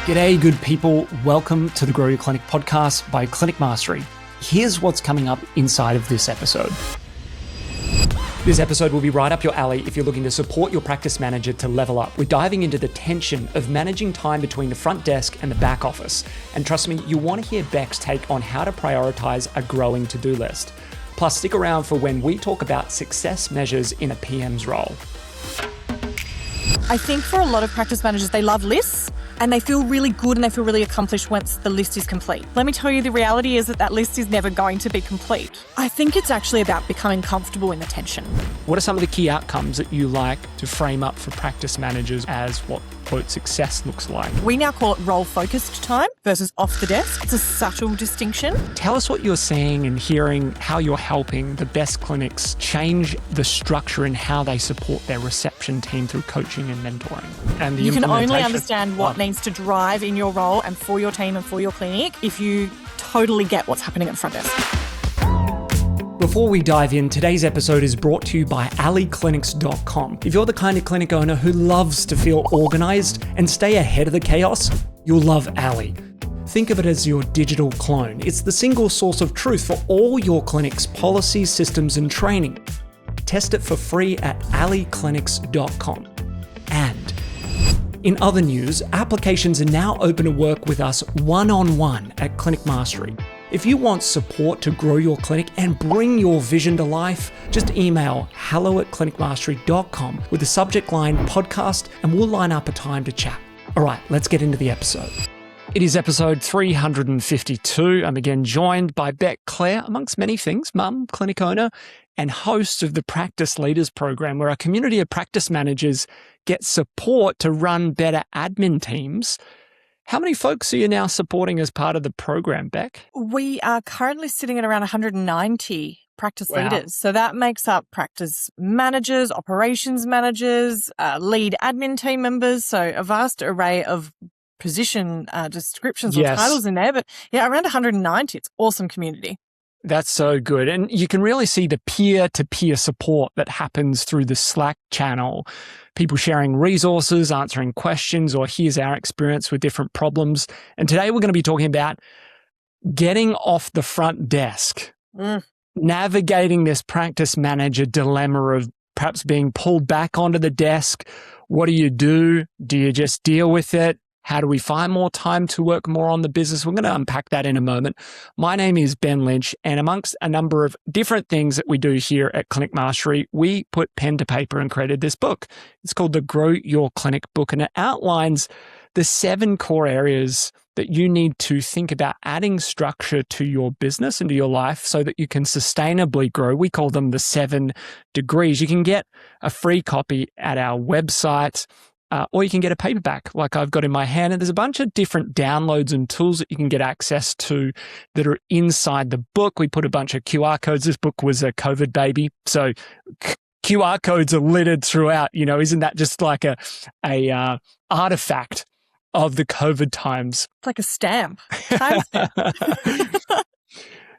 G'day, good people. Welcome to the Grow Your Clinic podcast by Clinic Mastery. Here's what's coming up inside of this episode. This episode will be right up your alley if you're looking to support your practice manager to level up. We're diving into the tension of managing time between the front desk and the back office. And trust me, you want to hear Bec's take on how to prioritize a growing to-do list. Plus, stick around for when we talk about success measures in a PM's role. I think for a lot of practice managers, they love lists and they feel really good and they feel really accomplished once the list is complete. Let me tell you, the reality is that list is never going to be complete. I think it's actually about becoming comfortable in the tension. What are some of the key outcomes that you like to frame up for practice managers as what, quote, success looks like? We now call it role-focused time versus off the desk. It's a subtle distinction. Tell us what you're seeing and hearing, how you're helping the best clinics change the structure and how they support their reception team through coaching and mentoring. And you can only understand what needs to drive in your role and for your team and for your clinic if you totally get what's happening at the front desk. Before we dive in, today's episode is brought to you by AliClinics.com. If you're the kind of clinic owner who loves to feel organized and stay ahead of the chaos, you'll love Ali. Think of it as your digital clone. It's the single source of truth for all your clinic's policies, systems, and training. Test it for free at AliClinics.com. And in other news, applications are now open to work with us one-on-one at Clinic Mastery. If you want support to grow your clinic and bring your vision to life, just email hello@clinicmastery.com with the subject line podcast and we'll line up a time to chat. All right, let's get into the episode. It is episode 352. I'm again joined by Bec Clare, amongst many things, mum, clinic owner, and host of the Practice Leaders Program, where a community of practice managers get support to run better admin teams. How many folks are you now supporting as part of the program, Bec? We are currently sitting at around 190 practice leaders. So that makes up practice managers, operations managers, lead admin team members. So a vast array of position descriptions or titles in there. But yeah, around 190. It's awesome community. That's so good. And you can really see the peer-to-peer support that happens through the Slack channel. People sharing resources, answering questions, or here's our experience with different problems. And today we're going to be talking about getting off the front desk, navigating this practice manager dilemma of perhaps being pulled back onto the desk. What do? Do you just deal with it? How do we find more time to work more on the business? We're going to unpack that in a moment. My name is Ben Lynch, and amongst a number of different things that we do here at Clinic Mastery, we put pen to paper and created this book. It's called the Grow Your Clinic book, and it outlines the 7 core areas that you need to think about adding structure to your business and to your life so that you can sustainably grow. We call them the 7 degrees. You can get a free copy at our website, or you can get a paperback like I've got in my hand. And there's a bunch of different downloads and tools that you can get access to that are inside the book. We put a bunch of QR codes. This book was a COVID baby. So QR codes are littered throughout. You know, isn't that just like a artifact of the COVID times? It's like a stamp. Time stamp.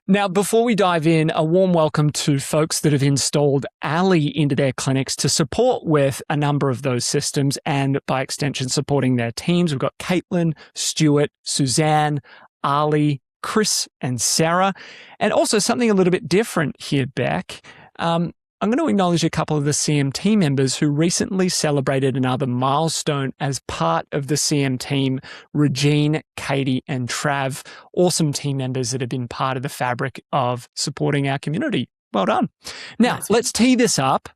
Now, before we dive in, a warm welcome to folks that have installed Ali into their clinics to support with a number of those systems and by extension supporting their teams. We've got Caitlin, Stuart, Suzanne, Ali, Chris, and Sarah. And also something a little bit different here, Bec. I'm going to acknowledge a couple of the CMT members who recently celebrated another milestone as part of the CM team, Regine, Katie, and Trav. Awesome team members that have been part of the fabric of supporting our community. Well done. Now, let's tee this up.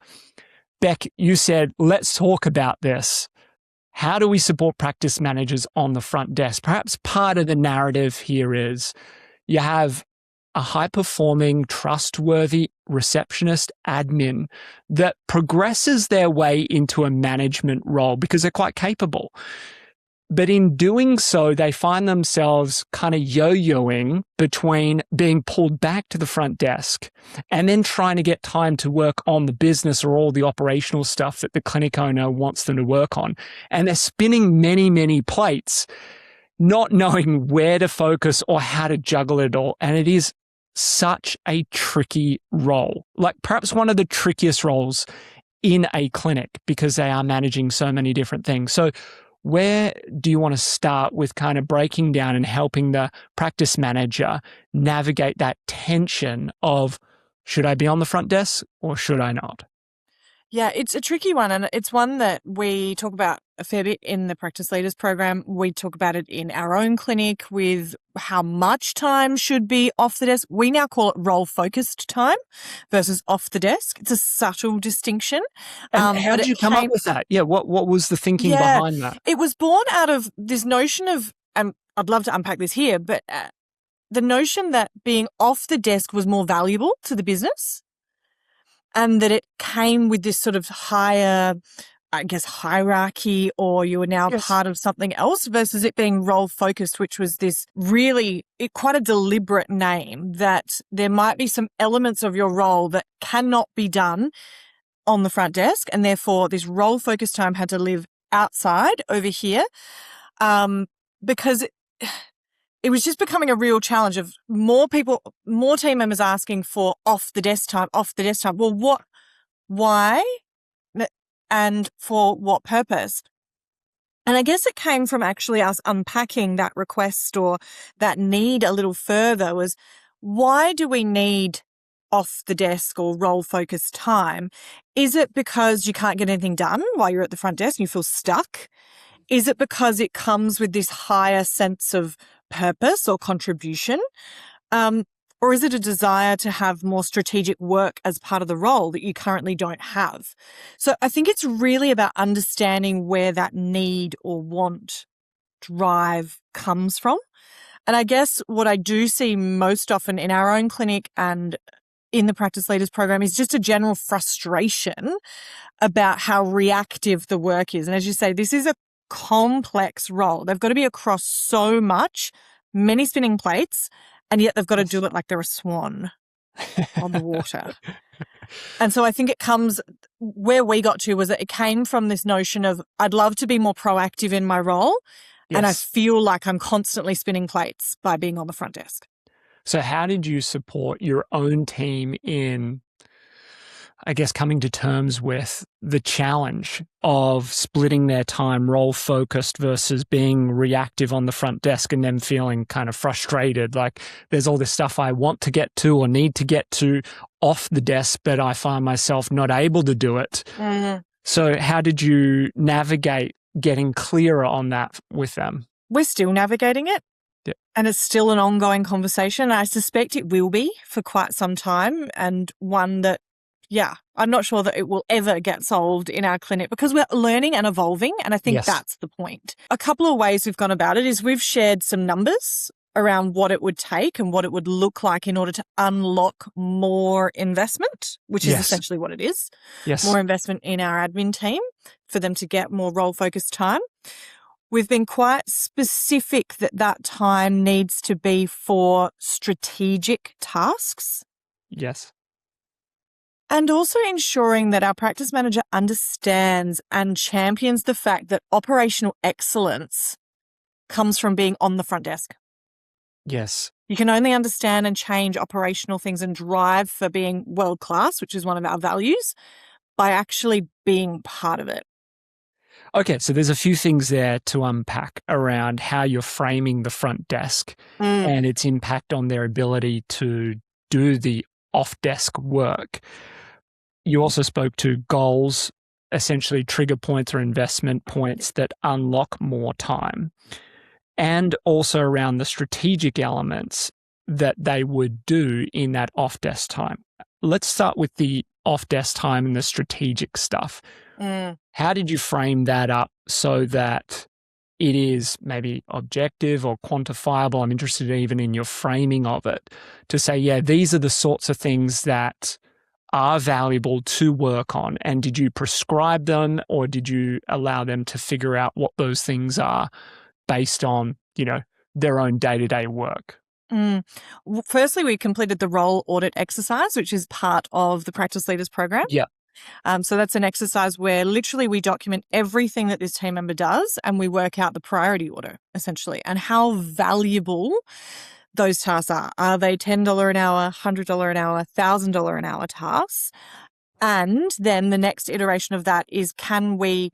Bec, you said, let's talk about this. How do we support practice managers on the front desk? Perhaps part of the narrative here is you have a high-performing, trustworthy receptionist admin that progresses their way into a management role because they're quite capable. But in doing so, they find themselves kind of yo-yoing between being pulled back to the front desk and then trying to get time to work on the business or all the operational stuff that the clinic owner wants them to work on. And they're spinning many, many plates, not knowing where to focus or how to juggle it all. And it is such a tricky role, like perhaps one of the trickiest roles in a clinic because they are managing so many different things. So where do you want to start with kind of breaking down and helping the practice manager navigate that tension of, should I be on the front desk or should I not? Yeah, it's a tricky one, and it's one that we talk about a fair bit in the Practice Leaders program. We talk about it in our own clinic with how much time should be off the desk. We now call it role-focused time versus off the desk. It's a subtle distinction. And how did you come up with that? Yeah, what was the thinking behind that? It was born out of this notion of, I'd love to unpack this here, but the notion that being off the desk was more valuable to the business, and that it came with this sort of higher, I guess, hierarchy, or you were now part of something else, versus it being role focused, which was this really quite a deliberate name, that there might be some elements of your role that cannot be done on the front desk. And therefore this role focused time had to live outside over here, because it was just becoming a real challenge of more people, more team members asking for off the desk time. Well, why, and for what purpose? And I guess it came from actually us unpacking that request or that need a little further. Was, why do we need off the desk or role focused time? Is it because you can't get anything done while you're at the front desk and you feel stuck? Is it because it comes with this higher sense of purpose or contribution? Or is it a desire to have more strategic work as part of the role that you currently don't have? So I think it's really about understanding where that need or want, drive comes from. And I guess what I do see most often in our own clinic and in the Practice Leaders program is just a general frustration about how reactive the work is. And as you say, this is a complex role. They've got to be across so much, many spinning plates, and yet they've got to do it like they're a swan on the water. And so I think it comes, where we got to was that it came from this notion of, I'd love to be more proactive in my role, and I feel like I'm constantly spinning plates by being on the front desk. So how did you support your own team in, I guess, coming to terms with the challenge of splitting their time role focused versus being reactive on the front desk, and them feeling kind of frustrated, like there's all this stuff I want to get to or need to get to off the desk, but I find myself not able to do it. Mm-hmm. So how did you navigate getting clearer on that with them? We're still navigating it. Yeah. And it's still an ongoing conversation. I suspect it will be for quite some time, and one that, I'm not sure that it will ever get solved in our clinic, because we're learning and evolving, and I think that's the point. A couple of ways we've gone about it is we've shared some numbers around what it would take and what it would look like in order to unlock more investment, which is essentially what it is. Yes. More investment in our admin team for them to get more role-focused time. We've been quite specific that that time needs to be for strategic tasks. Yes. And also ensuring that our practice manager understands and champions the fact that operational excellence comes from being on the front desk. Yes. You can only understand and change operational things and drive for being world-class, which is one of our values, by actually being part of it. Okay, so there's a few things there to unpack around how you're framing the front desk and its impact on their ability to do the off-desk work. You also spoke to goals, essentially trigger points or investment points that unlock more time, and also around the strategic elements that they would do in that off-desk time. Let's start with the off-desk time and the strategic stuff. How did you frame that up so that it is maybe objective or quantifiable? I'm interested even in your framing of it to say, these are the sorts of things that are valuable to work on. And did you prescribe them, or did you allow them to figure out what those things are based on, their own day-to-day work? Well, firstly, we completed the role audit exercise, which is part of the Practice Leaders program. Yeah. So that's an exercise where literally we document everything that this team member does, and we work out the priority order, essentially, and how valuable those tasks are. Are they $10 an hour, $100 an hour, $1,000 an hour tasks? And then the next iteration of that is, can we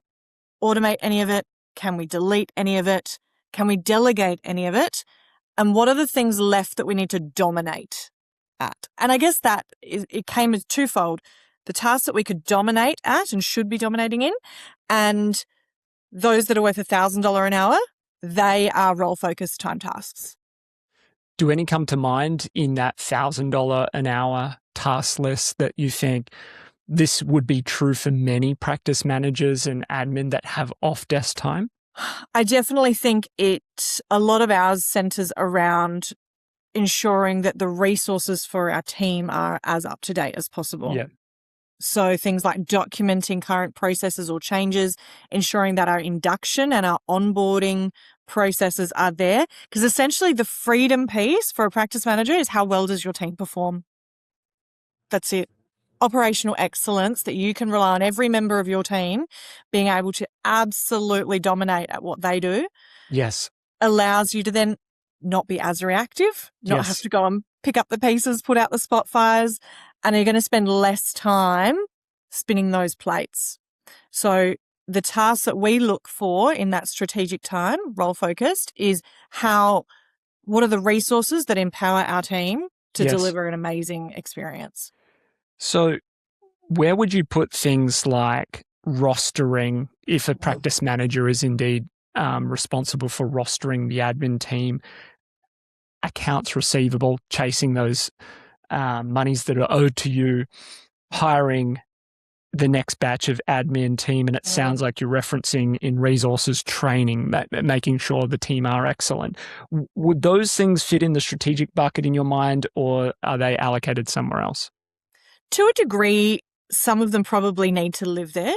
automate any of it? Can we delete any of it? Can we delegate any of it? And what are the things left that we need to dominate at? And I guess it came as twofold. The tasks that we could dominate at and should be dominating in, and those that are worth $1,000 an hour, they are role-focused time tasks. Do any come to mind in that $1,000 an hour task list that you think this would be true for many practice managers and admin that have off-desk time? I definitely think a lot of ours centers around ensuring that the resources for our team are as up to date as possible. Yeah. So things like documenting current processes or changes, ensuring that our induction and our onboarding processes are there. Because essentially the freedom piece for a practice manager is how well does your team perform? That's it. Operational excellence, that you can rely on every member of your team being able to absolutely dominate at what they do. Yes. Allows you to then not be as reactive, not have to go and pick up the pieces, put out the spot fires, and you're going to spend less time spinning those plates. So the tasks that we look for in that strategic time, role focused, is what are the resources that empower our team to deliver an amazing experience? So where would you put things like rostering, if a practice manager is indeed responsible for rostering the admin team, accounts receivable, chasing those monies that are owed to you, hiring the next batch of admin team, and it sounds like you're referencing in resources training, making sure the team are excellent. Would those things fit in the strategic bucket in your mind, or are they allocated somewhere else? To a degree, some of them probably need to live there.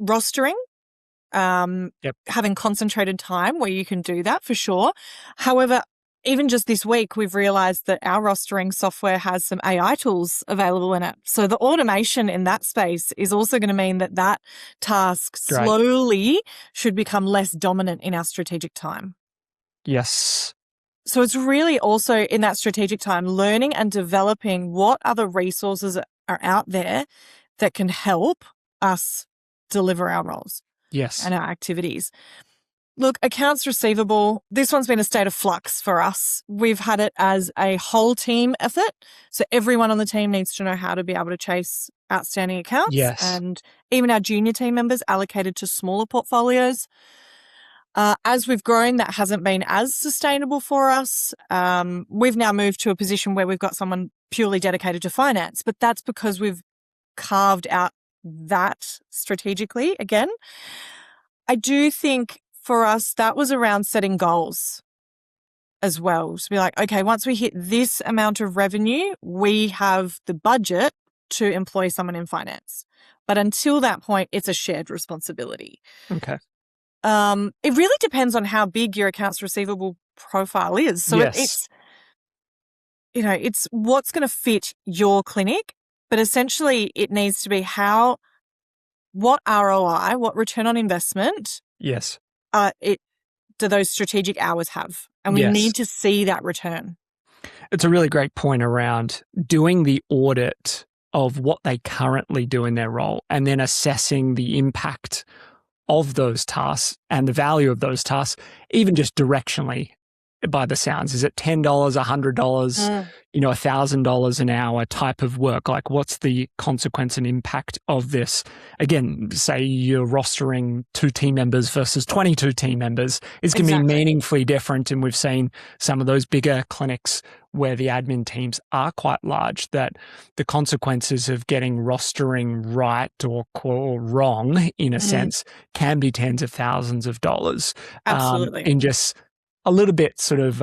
Rostering, having concentrated time where you can do that for sure. However, even just this week, we've realized that our rostering software has some AI tools available in it. So the automation in that space is also going to mean that task slowly should become less dominant in our strategic time. Yes. So it's really also in that strategic time, learning and developing what other resources are out there that can help us deliver our roles and our activities. Look, accounts receivable, this one's been a state of flux for us. We've had it as a whole team effort. So everyone on the team needs to know how to be able to chase outstanding accounts. Yes. And even our junior team members allocated to smaller portfolios. As we've grown, that hasn't been as sustainable for us. We've now moved to a position where we've got someone purely dedicated to finance, but that's because we've carved out that strategically again. I do think for us, that was around setting goals as well. To be like, okay, once we hit this amount of revenue, we have the budget to employ someone in finance. But until that point, it's a shared responsibility. Okay. It really depends on how big your accounts receivable profile is. So it's what's going to fit your clinic, but essentially it needs to be what ROI, what return on investment. Yes. Do those strategic hours have? And we need to see that return. It's a really great point around doing the audit of what they currently do in their role and then assessing the impact of those tasks and the value of those tasks, even just directionally by the sounds. Is it $10, $100, $1,000 an hour type of work? Like, what's the consequence and impact of this? Again, say you're rostering 2 team members versus 22 team members. It's going to be meaningfully different. And we've seen some of those bigger clinics where the admin teams are quite large, that the consequences of getting rostering right or wrong, in a sense, can be tens of thousands of dollars. Absolutely. In just a little bit sort of,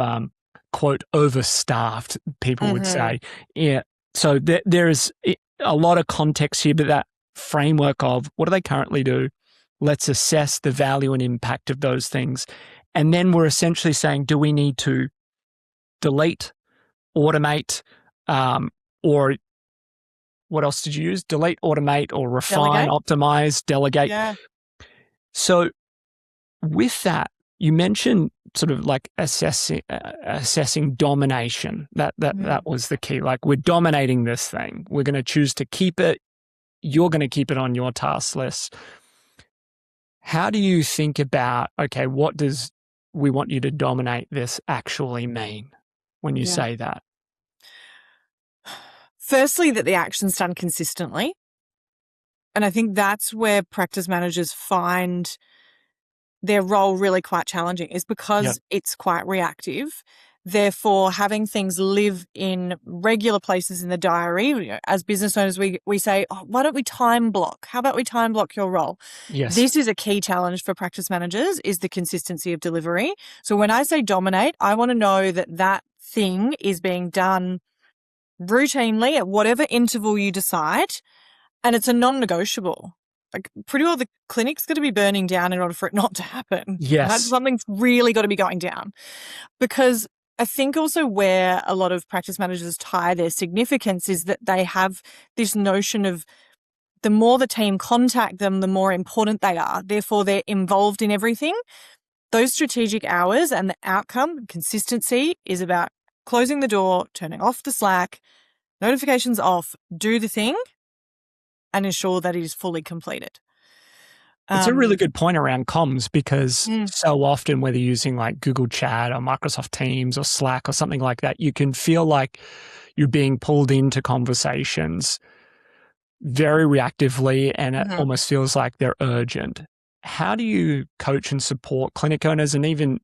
quote, overstaffed, people would say. Yeah. So there is a lot of context here, but that framework of what do they currently do? Let's assess the value and impact of those things. And then we're essentially saying, do we need to delete, automate, or what else did you use? Delete, automate, or refine, optimize, delegate. Yeah. So with that, you mentioned sort of like assessing domination. That was the key. Like, we're dominating this thing. We're going to choose to keep it. You're going to keep it on your task list. How do you think about, okay, what does we want you to dominate this actually mean when you say that? Firstly, that the action's done consistently. And I think that's where practice managers find their role really quite challenging, is because it's quite reactive. Therefore, having things live in regular places in the diary, as business owners, we say, oh, why don't we time block? How about we time block your role? Yes. This is a key challenge for practice managers, is the consistency of delivery. So when I say dominate, I want to know that that thing is being done routinely at whatever interval you decide, and it's a non-negotiable. Like, pretty well the clinic's got to be burning down in order for it not to happen. Yes. Right? Something's really got to be going down. Because I think also where a lot of practice managers tie their significance is that they have this notion of the more the team contact them, the more important they are. Therefore, they're involved in everything. Those strategic hours and the outcome, consistency, is about closing the door, turning off the Slack, notifications off, do the thing, and ensure that it is fully completed. It's a really good point around comms, because so often, whether you're using like Google Chat or Microsoft Teams or Slack or something like that, you can feel like you're being pulled into conversations very reactively, and it almost feels like they're urgent. How do you coach and support clinic owners and even,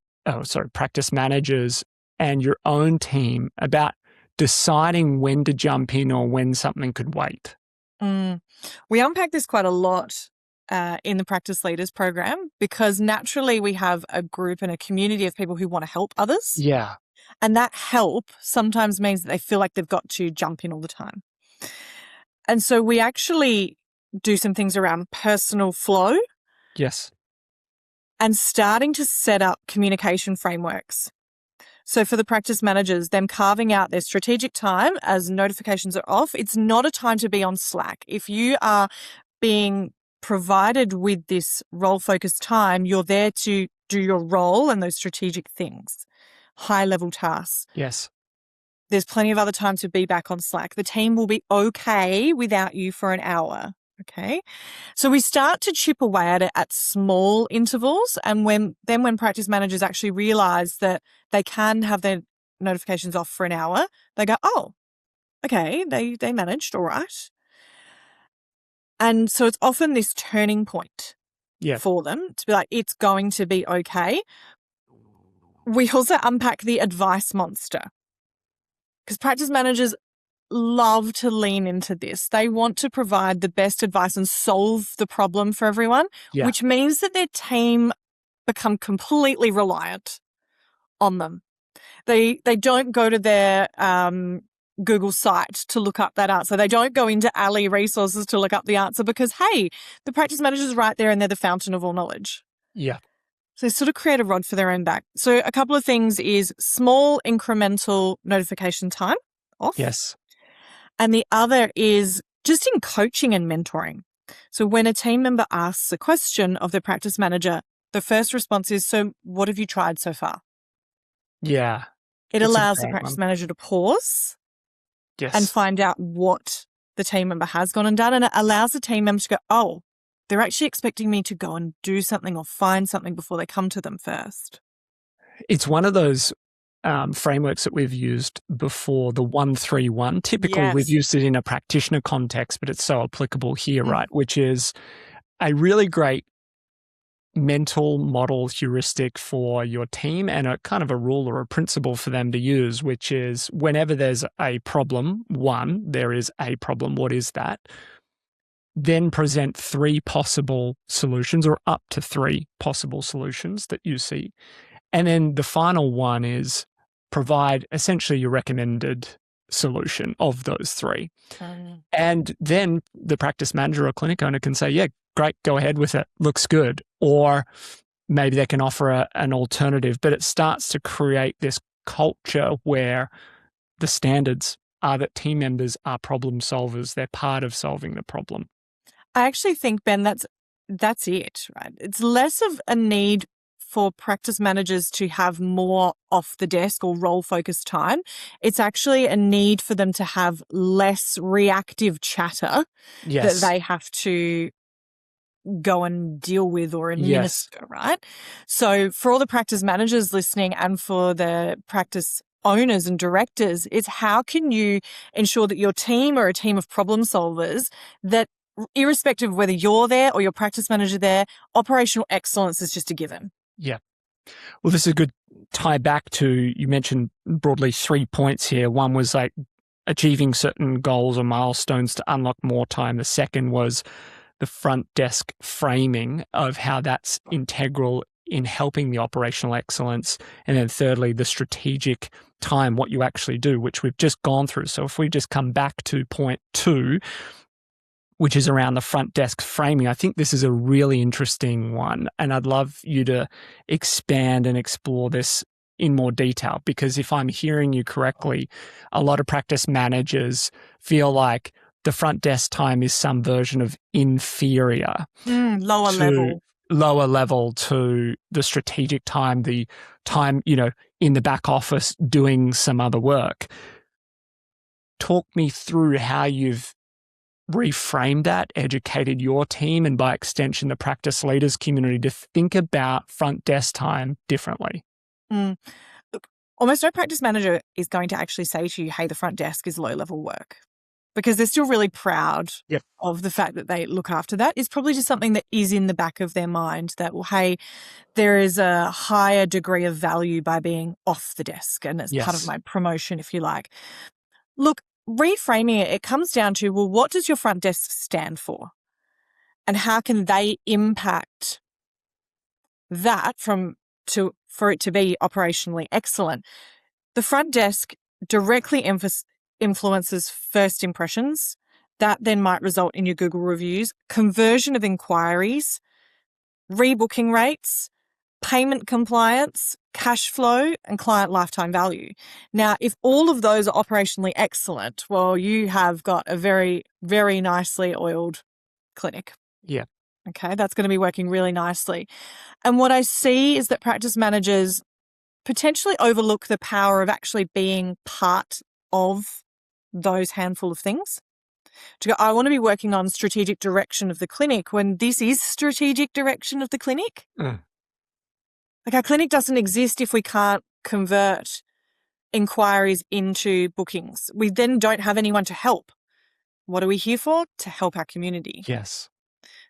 practice managers and your own team about deciding when to jump in or when something could wait? We unpack this quite a lot in the Practice Leaders program, because naturally we have a group and a community of people who want to help others. Yeah. And that help sometimes means that they feel like they've got to jump in all the time. And so we actually do some things around personal flow. Yes. And starting to set up communication frameworks. So for the practice managers, them carving out their strategic time as notifications are off. It's not a time to be on Slack. If you are being provided with this role-focused time, you're there to do your role and those strategic things, high-level tasks. Yes. There's plenty of other time to be back on Slack. The team will be okay without you for an hour. Okay. So we start to chip away at it at small intervals. And when practice managers actually realize that they can have their notifications off for an hour, they go, oh, okay, they managed, all right. And so it's often this turning point for them to be like, it's going to be okay. We also unpack the advice monster, because practice managers love to lean into this. They want to provide the best advice and solve the problem for everyone, which means that their team become completely reliant on them. They don't go to their Google site to look up that answer. They don't go into Ali resources to look up the answer, because, hey, the practice manager's right there and they're the fountain of all knowledge. Yeah. So they sort of create a rod for their own back. So a couple of things is small incremental notification time off. Yes. And the other is just in coaching and mentoring. So when a team member asks a question of the practice manager, the first response is, so what have you tried so far? Yeah. It allows the practice manager to pause and find out what the team member has gone and done. And it allows the team member to go, oh, they're actually expecting me to go and do something or find something before they come to them first. It's one of those frameworks that we've used before, the 1-3-1. Typically, we've used it in a practitioner context, but it's so applicable here, right? Which is a really great mental model heuristic for your team, and a kind of a rule or a principle for them to use, which is whenever there's a problem, there is a problem, what is that? Then present 3 possible solutions, or up to 3 possible solutions that you see. And then the final one is provide essentially your recommended solution of those 3. And then the practice manager or clinic owner can say, yeah, great, go ahead with it, looks good. Or maybe they can offer an alternative, but it starts to create this culture where the standards are that team members are problem solvers. They're part of solving the problem. I actually think, Ben, that's it, right? It's less of a need for practice managers to have more off the desk or role focused time. It's actually a need for them to have less reactive chatter that they have to go and deal with or Yes. administer, right? So for all the practice managers listening and for the practice owners and directors, it's how can you ensure that your team are a team of problem solvers that irrespective of whether you're there or your practice manager there, operational excellence is just a given. Yeah. Well, this is a good tie back to, you mentioned broadly 3 points here. One was like achieving certain goals or milestones to unlock more time. The second was the front desk framing of how that's integral in helping the operational excellence. And then thirdly, the strategic time, what you actually do, which we've just gone through. So if we just come back to point 2, which is around the front desk framing, I think this is a really interesting one. And I'd love you to expand and explore this in more detail, because if I'm hearing you correctly, a lot of practice managers feel like the front desk time is some version of inferior. Lower level to the strategic time, the time, in the back office doing some other work. Talk me through how you've reframed that, educated your team, and by extension, the practice leaders community to think about front desk time differently. Look, almost no practice manager is going to actually say to you, hey, the front desk is low-level work, because they're still really proud of the fact that they look after that. It's probably just something that is in the back of their mind that, well, hey, there is a higher degree of value by being off the desk, and it's part of my promotion, if you like. Look, reframing it comes down to, well, what does your front desk stand for? And how can they impact that for it to be operationally excellent? The front desk directly influences first impressions. That then might result in your Google reviews, conversion of inquiries, rebooking rates, payment compliance, cash flow, and client lifetime value. Now, if all of those are operationally excellent, well, you have got a very, very nicely oiled clinic. Yeah. Okay, that's going to be working really nicely. And what I see is that practice managers potentially overlook the power of actually being part of those handful of things. To go, I want to be working on strategic direction of the clinic when this is strategic direction of the clinic. Like, our clinic doesn't exist if we can't convert inquiries into bookings. We then don't have anyone to help. What are we here for? To help our community. Yes.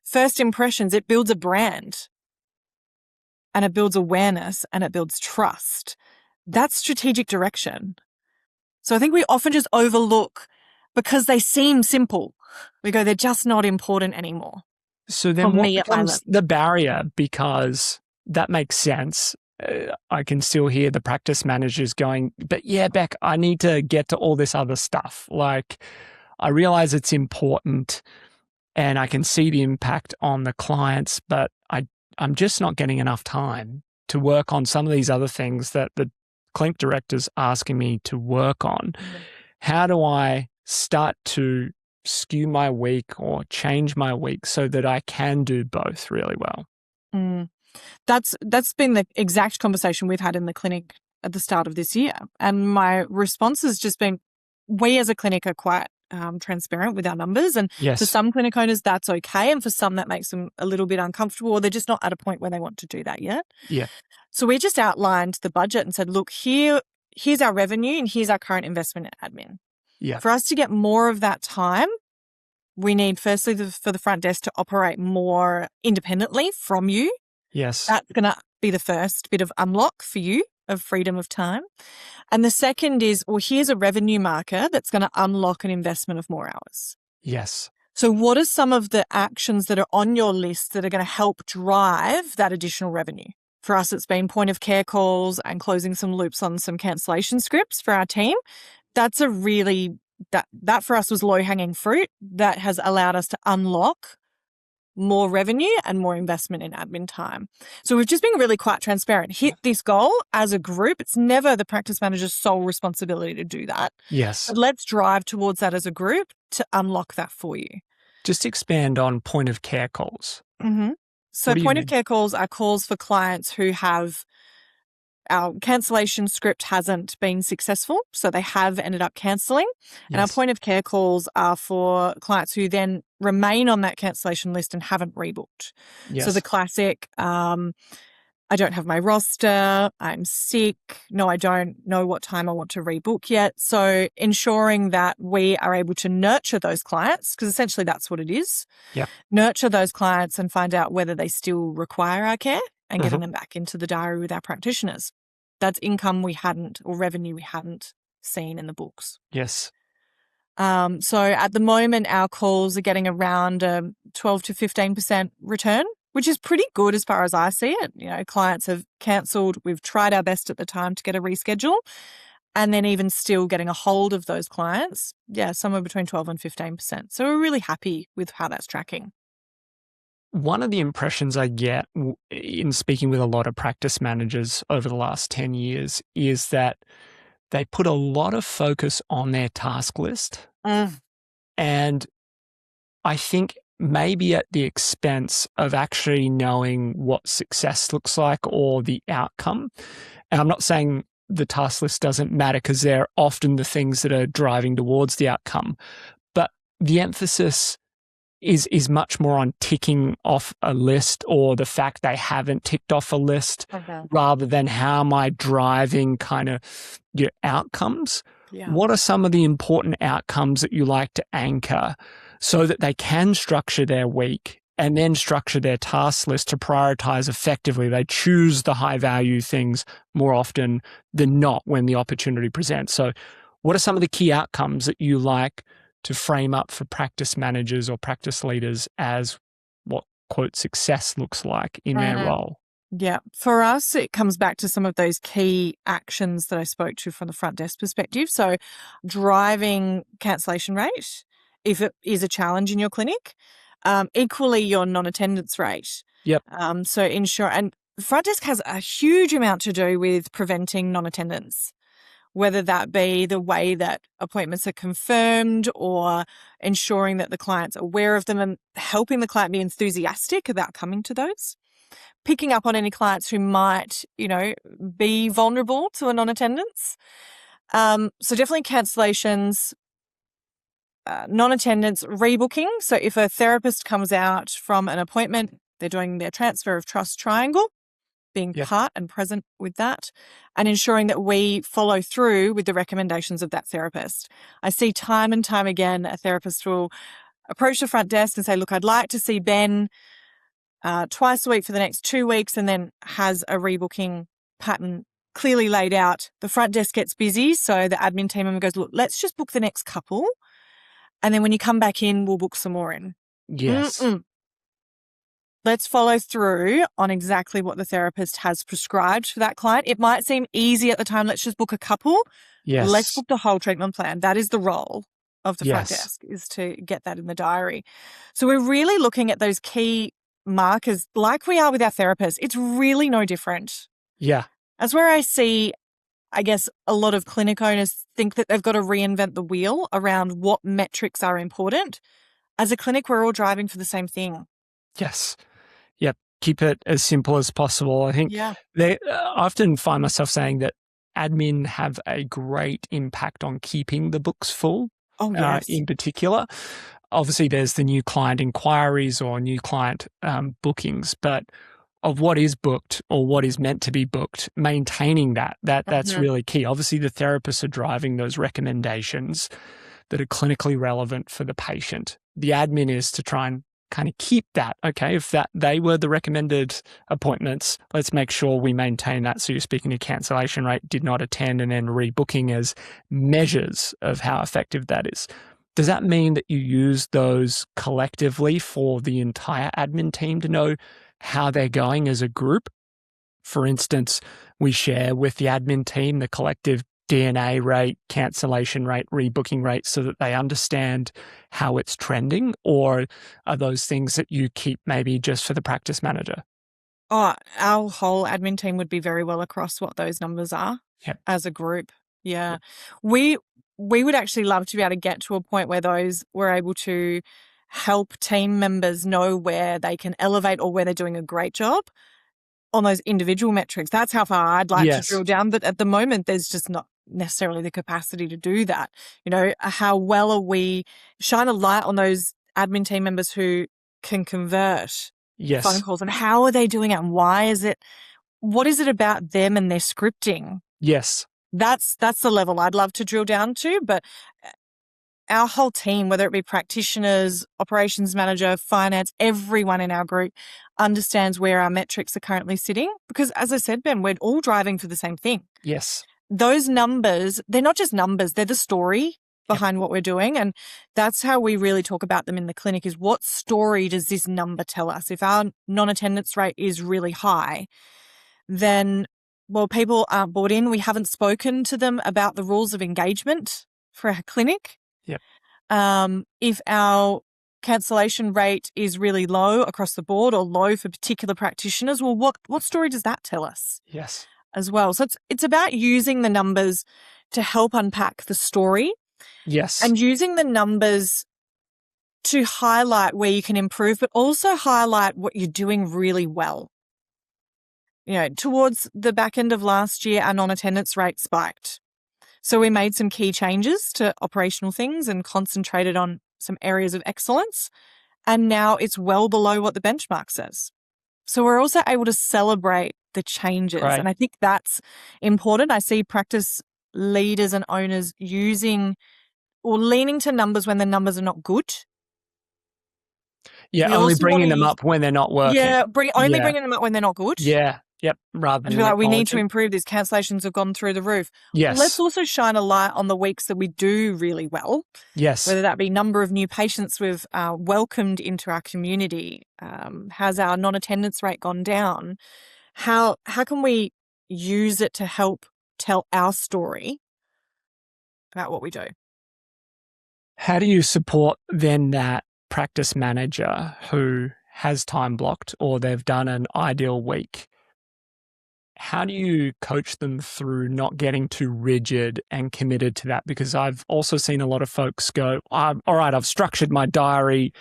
First impressions, it builds a brand, and it builds awareness, and it builds trust. That's strategic direction. So I think we often just overlook because they seem simple. We go, they're just not important anymore. So then what becomes the barrier? Because that makes sense. I can still hear the practice managers going, but yeah, Bec, I need to get to all this other stuff. Like, I realize it's important and I can see the impact on the clients, but I'm just not getting enough time to work on some of these other things that the clinic director's asking me to work on. How do I start to skew my week or change my week so that I can do both really well? That's been the exact conversation we've had in the clinic at the start of this year. And my response has just been, we as a clinic are quite transparent with our numbers. And for some clinic owners, that's okay. And for some, that makes them a little bit uncomfortable, or they're just not at a point where they want to do that yet. Yeah. So we just outlined the budget and said, look, here's our revenue and here's our current investment in admin. Yeah. For us to get more of that time, we need firstly for the front desk to operate more independently from you. Yes. That's going to be the first bit of unlock for you of freedom of time. And the second is, well, here's a revenue marker that's going to unlock an investment of more hours. Yes. So what are some of the actions that are on your list that are going to help drive that additional revenue? For us, it's been point of care calls and closing some loops on some cancellation scripts for our team. That's a really, that for us was low-hanging fruit that has allowed us to unlock more revenue and more investment in admin time. So we've just been really quite transparent. Hit this goal as a group. It's never the practice manager's sole responsibility to do that. Yes. But let's drive towards that as a group to unlock that for you. Just expand on point of care calls. So point of care calls are calls for clients who have our cancellation script hasn't been successful, so they have ended up cancelling. And our point of care calls are for clients who then remain on that cancellation list and haven't rebooked. So the classic, I don't have my roster, I'm sick, no, I don't know what time I want to rebook yet. So ensuring that we are able to nurture those clients, because essentially that's what it is. Yeah. Nurture those clients and find out whether they still require our care and getting them back into the diary with our practitioners. That's income we hadn't, or revenue we hadn't seen in the books. Yes. So at the moment, our calls are getting around 12 to 15% return, which is pretty good as far as I see it. You know, clients have cancelled. We've tried our best at the time to get a reschedule, and then even still getting a hold of those clients, somewhere between 12 and 15%. So we're really happy with how that's tracking. One of the impressions I get in speaking with a lot of practice managers over the last 10 years is that they put a lot of focus on their task list. And I think maybe at the expense of actually knowing what success looks like or the outcome. And I'm not saying the task list doesn't matter, because they're often the things that are driving towards the outcome. But the emphasis is much more on ticking off a list, or the fact they haven't ticked off a list, rather than how am I driving kind of your outcomes. Yeah. What are some of the important outcomes that you like to anchor so that they can structure their week and then structure their task list to prioritize effectively? They choose the high value things more often than not when the opportunity presents. So what are some of the key outcomes that you like to frame up for practice managers or practice leaders as what, quote, success looks like in their role? Yeah. For us, it comes back to some of those key actions that I spoke to from the front desk perspective. So driving cancellation rate, if it is a challenge in your clinic, equally your non-attendance rate. Yep. So ensure, and front desk has a huge amount to do with preventing non-attendance, whether that be the way that appointments are confirmed or ensuring that the client's aware of them and helping the client be enthusiastic about coming to those. Picking up on any clients who might, be vulnerable to a non-attendance. So definitely cancellations, non-attendance, rebooking. So if a therapist comes out from an appointment, they're doing their transfer of trust triangle, being part and present with that, and ensuring that we follow through with the recommendations of that therapist. I see time and time again, a therapist will approach the front desk and say, look, I'd like to see Ben twice a week for the next 2 weeks, and then has a rebooking pattern clearly laid out. The front desk gets busy, so the admin team member goes, look, let's just book the next couple, and then when you come back in, we'll book some more in. Yes. Let's follow through on exactly what the therapist has prescribed for that client. It might seem easy at the time. Let's just book a couple. Yes. Let's book the whole treatment plan. That is the role of the front desk, is to get that in the diary. So we're really looking at those key markers like we are with our therapists. It's really no different. Yeah. That's where I see, I guess, a lot of clinic owners think that they've got to reinvent the wheel around what metrics are important. As a clinic, we're all driving for the same thing. Yes. Yep. Keep it as simple as possible. I think they often find myself saying that admin have a great impact on keeping the books full. Oh, yes. In particular. Obviously, there's the new client inquiries or new client bookings, but of what is booked or what is meant to be booked, maintaining that's really key. Obviously, the therapists are driving those recommendations that are clinically relevant for the patient. The admin is to try and kind of keep that. Okay, if they were the recommended appointments, let's make sure we maintain that. So you're speaking to cancellation rate, did not attend, and then rebooking as measures of how effective that is. Does that mean that you use those collectively for the entire admin team to know how they're going as a group? For instance, we share with the admin team the collective DNA rate, cancellation rate, rebooking rate, so that they understand how it's trending? Or are those things that you keep maybe just for the practice manager? Oh, our whole admin team would be very well across what those numbers are as a group. Yeah. We would actually love to be able to get to a point where those we're able to help team members know where they can elevate or where they're doing a great job, on those individual metrics. That's how far I'd like to Yes. drill down. But at the moment, there's just not necessarily the capacity to do that. You know, how well are we shine a light on those admin team members who can convert Yes. phone calls, and how are they doing it, and what is it about them and their scripting? Yes. That's the level I'd love to drill down to. But our whole team, whether it be practitioners, operations manager, finance, everyone in our group understands where our metrics are currently sitting. Because as I said, Ben, we're all driving for the same thing. Yes. Those numbers, they're not just numbers, they're the story behind what we're doing. And that's how we really talk about them in the clinic, is what story does this number tell us? If our non-attendance rate is really high, then, well, people aren't bought in. We haven't spoken to them about the rules of engagement for our clinic. Yep. If our cancellation rate is really low across the board, or low for particular practitioners, well, what story does that tell us? Yes. As well. So it's about using the numbers to help unpack the story. Yes. And using the numbers to highlight where you can improve, but also highlight what you're doing really well. You know, towards the back end of last year, our non-attendance rate spiked. So we made some key changes to operational things and concentrated on some areas of excellence. And now it's well below what the benchmark says. So we're also able to celebrate the changes. Right. And I think that's important. I see practice leaders and owners using or leaning to numbers when the numbers are not good. Yeah, We only also bringing wanna them use- up when they're not working. Yeah, only Yeah. bringing them up when they're not good. Yeah. Yep. Rather And than be like, we need to acknowledging. improve this. Cancellations have gone through the roof. Yes. Let's also shine a light on the weeks that we do really well, Yes. whether that be number of new patients we've welcomed into our community. Has our non-attendance rate gone down? How can we use it to help tell our story about what we do? How do you support then that practice manager who has time blocked, or they've done an ideal week? How do you coach them through not getting too rigid and committed to that? Because I've also seen a lot of folks go, all right, I've structured my diary.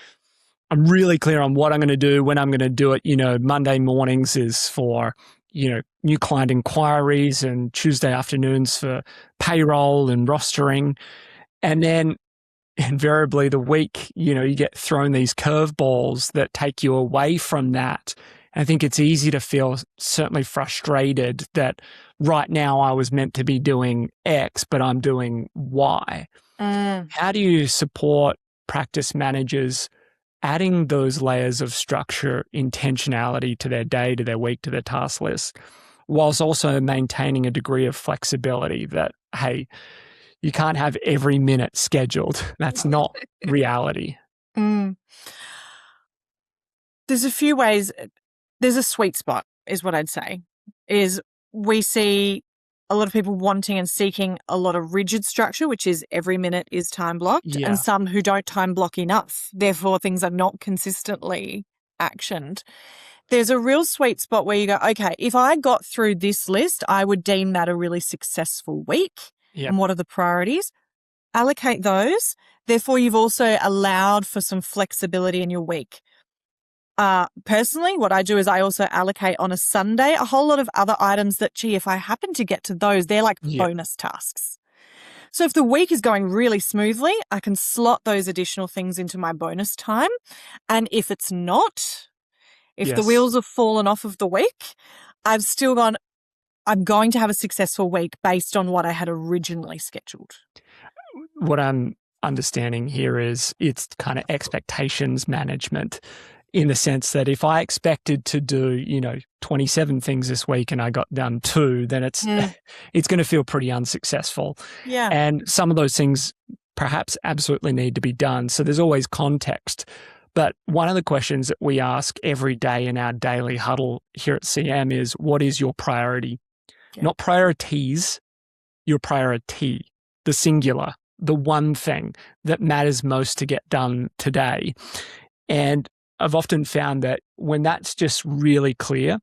I'm really clear on what I'm going to do, when I'm going to do it. You know, Monday mornings is for, new client inquiries, and Tuesday afternoons for payroll and rostering. And then invariably the week, you get thrown these curveballs that take you away from that. I think it's easy to feel certainly frustrated that right now I was meant to be doing X, but I'm doing Y. How do you support practice managers adding those layers of structure, intentionality to their day, to their week, to their task list, whilst also maintaining a degree of flexibility that, hey, you can't have every minute scheduled. That's not reality. There's a few ways. There's a sweet spot, is what I'd say, is we see a lot of people wanting and seeking a lot of rigid structure, which is every minute is time blocked, Yeah. and some who don't time block enough. Therefore, things are not consistently actioned. There's a real sweet spot where you go, okay, if I got through this list, I would deem that a really successful week. Yep. And what are the priorities? Allocate those. Therefore, you've also allowed for some flexibility in your week. Personally, what I do is I also allocate on a Sunday a whole lot of other items that, if I happen to get to those, they're like bonus tasks. So if the week is going really smoothly, I can slot those additional things into my bonus time. And if it's not, if the wheels have fallen off of the week, I've still gone, I'm going to have a successful week based on what I had originally scheduled. What I'm understanding here is it's kind of expectations management, in the sense that if I expected to do, 27 things this week and I got done 2, then it's going to feel pretty unsuccessful. Yeah. And some of those things perhaps absolutely need to be done. So there's always context. But one of the questions that we ask every day in our daily huddle here at CM is, what is your priority? Yeah. Not priorities, your priority, the singular, the one thing that matters most to get done today. And I've often found that when that's just really clear,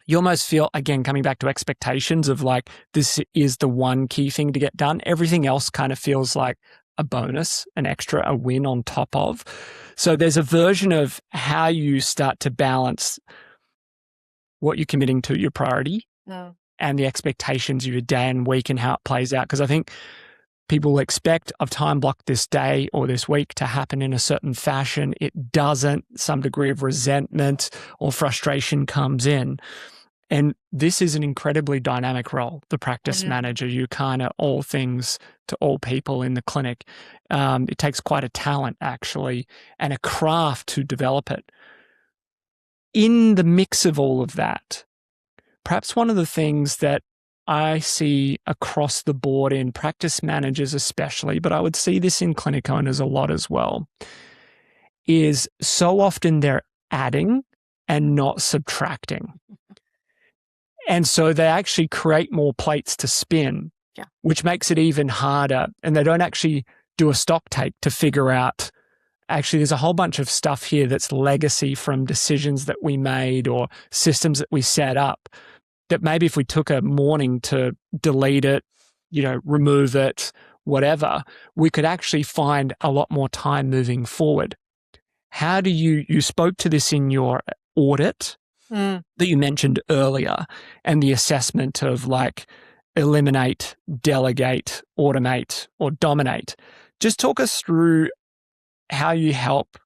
you almost feel, again, coming back to expectations of like, this is the one key thing to get done. Everything else kind of feels like a bonus, an extra, a win on top of. So there's a version of how you start to balance what you're committing to, your priority, and the expectations of your day and week and how it plays out. Because I think people expect I've time blocked this day or this week to happen in a certain fashion. It doesn't. Some degree of resentment or frustration comes in. And this is an incredibly dynamic role, the practice manager. You kind of all things to all people in the clinic. It takes quite a talent, actually, and a craft to develop it. In the mix of all of that, perhaps one of the things that I see across the board in practice managers especially, but I would see this in clinic owners a lot as well, is so often they're adding and not subtracting. And so they actually create more plates to spin, which makes it even harder. And they don't actually do a stock take to figure out, actually, there's a whole bunch of stuff here that's legacy from decisions that we made or systems that we set up that maybe if we took a morning to delete it, remove it, whatever, we could actually find a lot more time moving forward. How do you spoke to this in your audit that you mentioned earlier, and the assessment of eliminate, delegate, automate, or dominate. Just talk us through how you help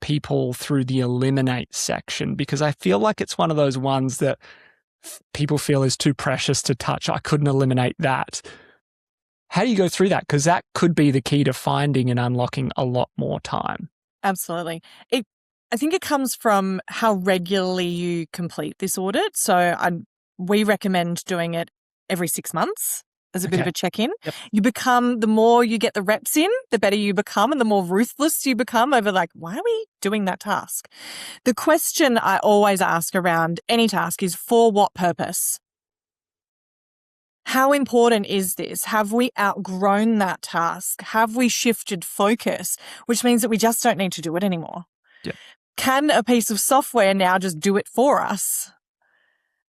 people through the eliminate section, because I feel like it's one of those ones that people feel is too precious to touch. I couldn't eliminate that. How do you go through that? Because that could be the key to finding and unlocking a lot more time. Absolutely. I think it comes from how regularly you complete this audit. So we recommend doing it every 6 months as a bit of a check-in. Yep. You become, the more you get the reps in, the better you become and the more ruthless you become over why are we doing that task? The question I always ask around any task is, for what purpose? How important is this? Have we outgrown that task? Have we shifted focus, which means that we just don't need to do it anymore? Yep. Can a piece of software now just do it for us?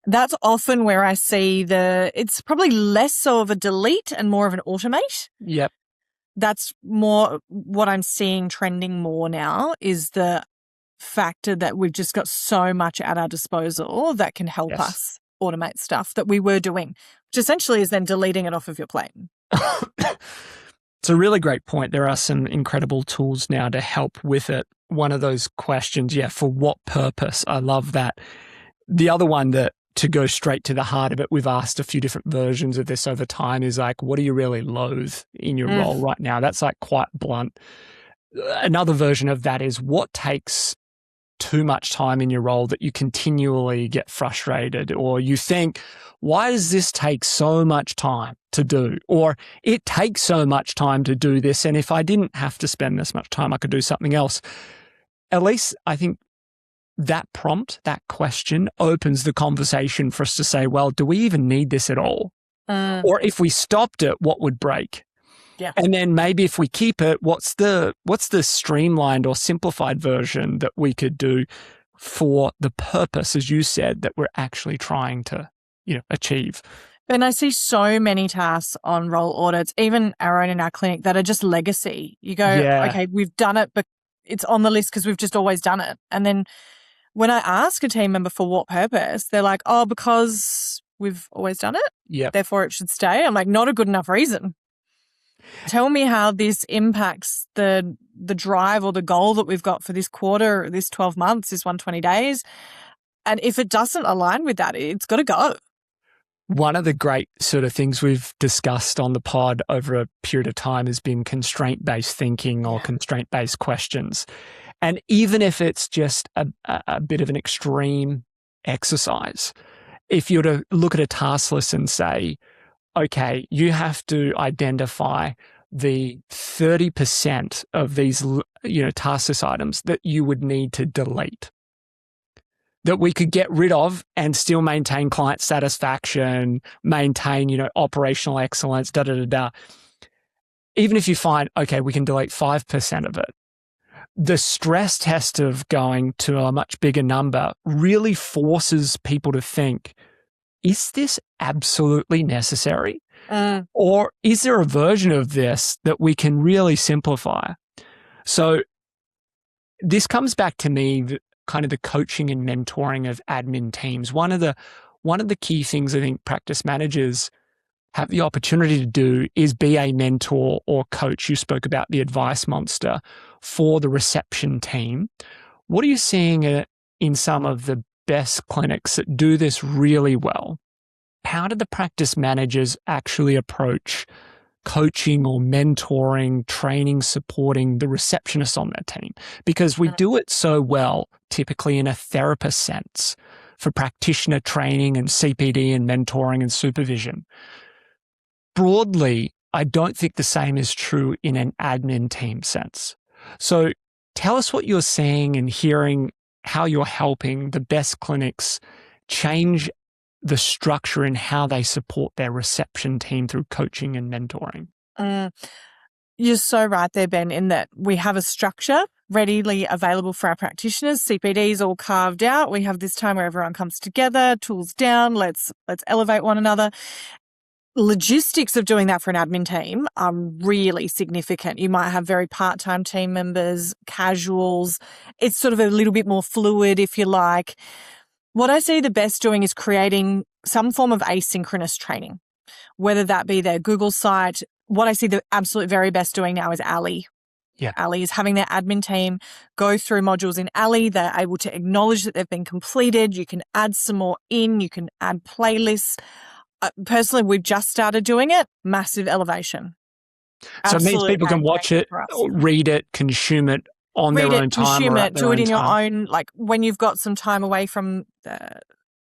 That's often where I see it's probably less so of a delete and more of an automate. Yep. That's more what I'm seeing trending more now, is the factor that we've just got so much at our disposal that can help us automate stuff that we were doing, which essentially is then deleting it off of your plate. It's a really great point. There are some incredible tools now to help with it. One of those questions, for what purpose? I love that. The other one that, to go straight to the heart of it, we've asked a few different versions of this over time, is what do you really loathe in your role right now? That's quite blunt. Another version of that is, what takes too much time in your role that you continually get frustrated, or you think, why does this take so much time to do? Or it takes so much time to do this, and if I didn't have to spend this much time, I could do something else. At least I think that prompt, that question, opens the conversation for us to say, well, do we even need this at all? Or if we stopped it, what would break? Yeah. And then maybe if we keep it, what's the streamlined or simplified version that we could do for the purpose, as you said, that we're actually trying to, achieve? And I see so many tasks on role audits, even our own in our clinic, that are just legacy. You go, okay, we've done it, but it's on the list because we've just always done it. And then when I ask a team member for what purpose, they're like, oh, because we've always done it. Yeah. Therefore it should stay. I'm like, not a good enough reason. Tell me how this impacts the drive or the goal that we've got for this quarter, this 12 months, this 120 days. And if it doesn't align with that, it's got to go. One of the great sort of things we've discussed on the pod over a period of time has been constraint-based thinking or constraint-based questions. And even if it's just a bit of an extreme exercise, if you were to look at a task list and say, okay, you have to identify the 30% of these, task list items that you would need to delete, that we could get rid of and still maintain client satisfaction, maintain, operational excellence, Even if you find, okay, we can delete 5% of it, the stress test of going to a much bigger number really forces people to think, is this absolutely necessary? Or is there a version of this that we can really simplify? So this comes back to me kind of the coaching and mentoring of admin teams. One of the key things I think practice managers have the opportunity to do is be a mentor or coach. You spoke about the advice monster for the reception team. What are you seeing in some of the best clinics that do this really well? How do the practice managers actually approach coaching or mentoring, training, supporting the receptionists on their team? Because we do it so well, typically in a therapist sense, for practitioner training and CPD and mentoring and supervision. Broadly, I don't think the same is true in an admin team sense. So tell us what you're seeing and hearing, how you're helping the best clinics change the structure in how they support their reception team through coaching and mentoring. You're so right there, Ben, in that we have a structure readily available for our practitioners. CPD's all carved out. We have this time where everyone comes together, tools down, let's elevate one another. Logistics of doing that for an admin team are really significant. You might have very part-time team members, casuals. It's sort of a little bit more fluid, if you like. What I see the best doing is creating some form of asynchronous training, whether that be their Google site. What I see the absolute very best doing now is Ali. Yeah. Ali is having their admin team go through modules in Ali. They're able to acknowledge that they've been completed. You can add some more in. You can add playlists. Personally, we've just started doing it. Massive elevation. So it means people can watch it, read it, consume it on their own time. Consume it, do it in your own, like when you've got some time away from the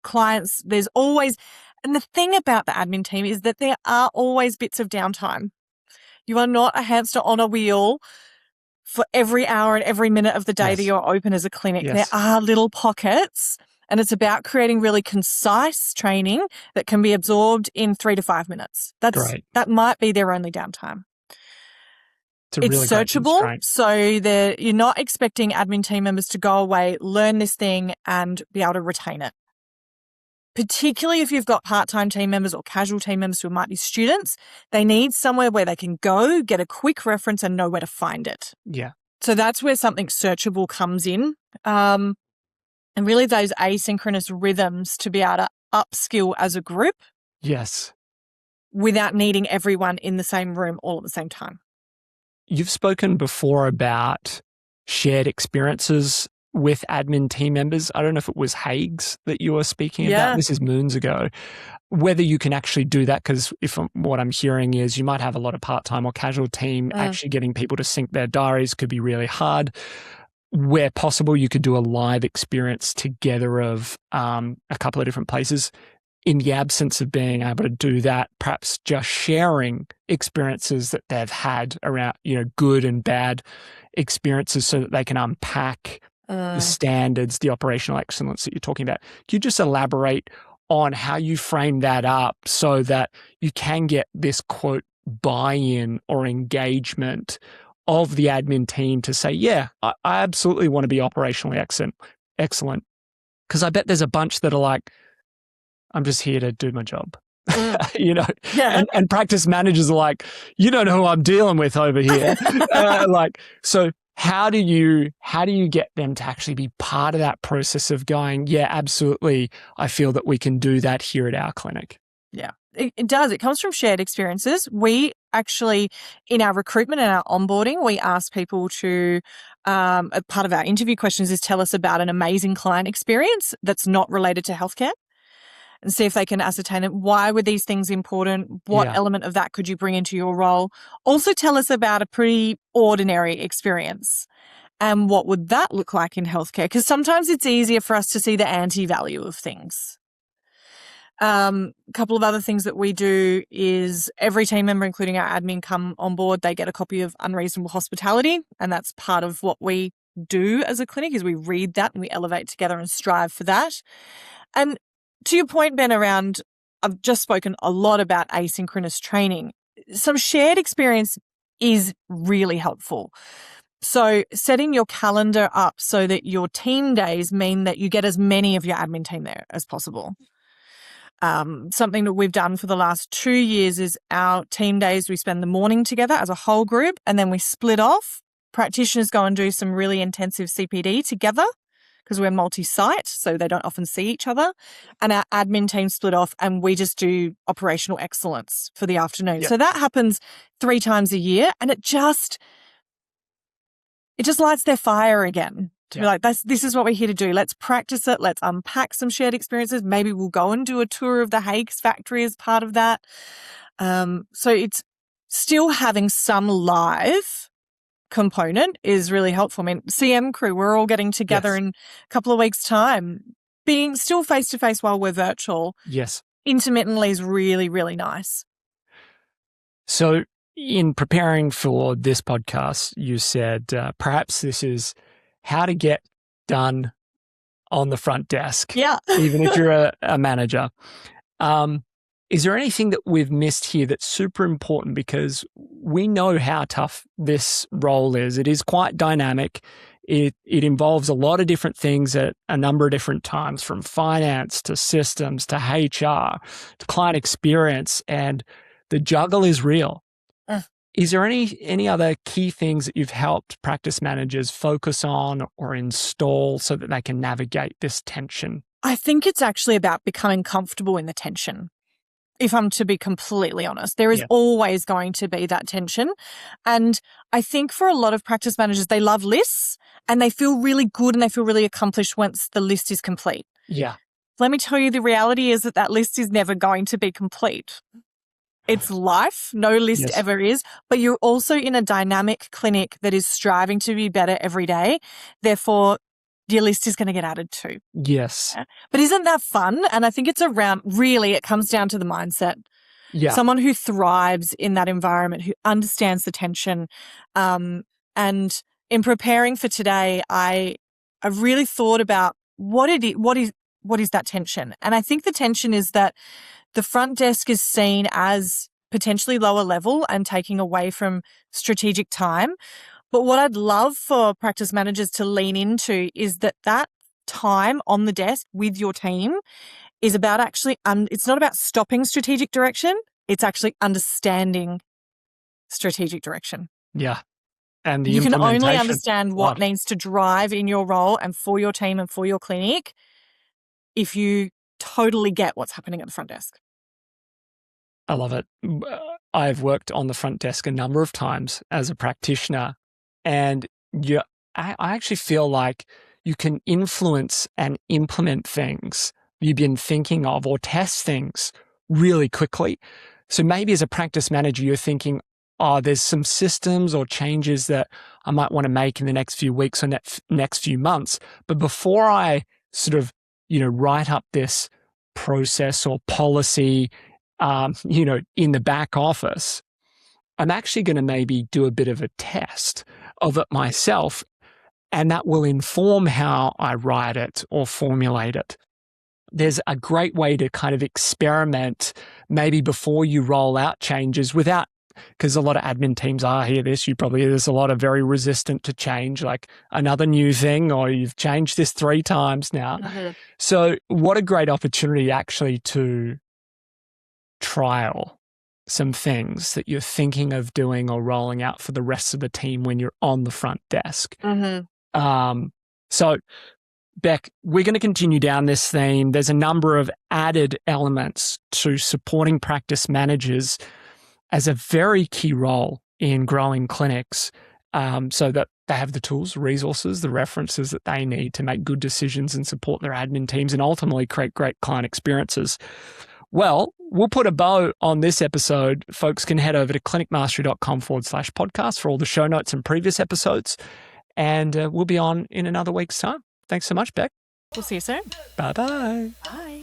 clients, there's always, and the thing about the admin team is that there are always bits of downtime. You are not a hamster on a wheel for every hour and every minute of the day that you're open as a clinic. Yes. There are little pockets, and it's about creating really concise training that can be absorbed in 3 to 5 minutes. That might be their only downtime. It's really searchable, so that you're not expecting admin team members to go away, learn this thing, and be able to retain it. Particularly if you've got part-time team members or casual team members who might be students, they need somewhere where they can go, get a quick reference, and know where to find it. Yeah. So that's where something searchable comes in. And really those asynchronous rhythms to be able to upskill as a group. Yes. Without needing everyone in the same room all at the same time. You've spoken before about shared experiences with admin team members. I don't know if it was Hague's that you were speaking about. This is moons ago. Whether you can actually do that, because what I'm hearing is you might have a lot of part-time or casual team, actually getting people to sync their diaries could be really hard. Where possible, you could do a live experience together of a couple of different places. In the absence of being able to do that, perhaps just sharing experiences that they've had around, good and bad experiences so that they can unpack the standards, the operational excellence that you're talking about. Can you just elaborate on how you frame that up so that you can get this, quote, buy-in or engagement of the admin team to say, yeah, I absolutely want to be operationally excellent. Because I bet there's a bunch that are like, I'm just here to do my job, and practice managers are like, you don't know who I'm dealing with over here. So how do you get them to actually be part of that process of going, yeah, absolutely, I feel that we can do that here at our clinic? Yeah, it does. It comes from shared experiences. We actually, in our recruitment and our onboarding, we ask people to, a part of our interview questions is tell us about an amazing client experience that's not related to healthcare. And see if they can ascertain it. Why were these things important? What element of that could you bring into your role? Also tell us about a pretty ordinary experience and what would that look like in healthcare? Because sometimes it's easier for us to see the anti-value of things. A couple of other things that we do is every team member, including our admin, come on board, they get a copy of Unreasonable Hospitality. And that's part of what we do as a clinic is we read that and we elevate together and strive for that. And to your point, Ben, around, I've just spoken a lot about asynchronous training. Some shared experience is really helpful. So setting your calendar up so that your team days mean that you get as many of your admin team there as possible. Something that we've done for the last 2 years is our team days, we spend the morning together as a whole group and then we split off. Practitioners go and do some really intensive CPD together because we're multi-site, so they don't often see each other. And our admin team split off and we just do operational excellence for the afternoon. Yep. So that happens 3 times a year, and it just lights their fire again. To be like, this is what we're here to do. Let's practice it. Let's unpack some shared experiences. Maybe we'll go and do a tour of the Hakes factory as part of that. So it's still having some live component is really helpful. I mean, CM crew, we're all getting together in a couple of weeks' time, being still face-to-face while we're virtual. Yes. Intermittently is really, really nice. So in preparing for this podcast, you said perhaps this is how to get done on the front desk, even if you're a manager. Is there anything that we've missed here that's super important? Because we know how tough this role is. It is quite dynamic. It involves a lot of different things at a number of different times, from finance to systems to HR to client experience, and the juggle is real. Is there any other key things that you've helped practice managers focus on or install so that they can navigate this tension? I think it's actually about becoming comfortable in the tension. If I'm to be completely honest, there is always going to be that tension. And I think for a lot of practice managers, they love lists and they feel really good and they feel really accomplished once the list is complete. Yeah. Let me tell you, the reality is that list is never going to be complete. It's life. No list ever is. But you're also in a dynamic clinic that is striving to be better every day. Therefore, your list is going to get added too. Yes. But isn't that fun? And I think it's really, it comes down to the mindset. Yeah. Someone who thrives in that environment, who understands the tension. And in preparing for today, I really thought about what is that tension? And I think the tension is that the front desk is seen as potentially lower level and taking away from strategic time. But what I'd love for practice managers to lean into is that time on the desk with your team is about actually, it's not about stopping strategic direction. It's actually understanding strategic direction. Yeah. And the you can only implementation. understand what needs to drive in your role and for your team and for your clinic if you totally get what's happening at the front desk. I love it. I've worked on the front desk a number of times as a practitioner, and I actually feel like you can influence and implement things you've been thinking of or test things really quickly. So maybe as a practice manager, you're thinking, there's some systems or changes that I might want to make in the next few weeks or next few months. But before I sort of, write up this process or policy, in the back office, I'm actually going to maybe do a bit of a test of it myself, and that will inform how I write it or formulate it. There's a great way to kind of experiment maybe before you roll out changes because a lot of admin teams there's a lot of very resistant to change, like another new thing, or you've changed this 3 times now. Mm-hmm. So what a great opportunity actually to trial some things that you're thinking of doing or rolling out for the rest of the team when you're on the front desk. Mm-hmm. So Bec, we're going to continue down this theme. There's a number of added elements to supporting practice managers as a very key role in growing clinics, so that they have the tools, resources, the references that they need to make good decisions and support their admin teams and ultimately create great client experiences. Well, we'll put a bow on this episode. Folks can head over to clinicmastery.com/podcast for all the show notes and previous episodes. And we'll be on in another week's time. Thanks so much, Bec. We'll see you soon. Bye-bye. Bye.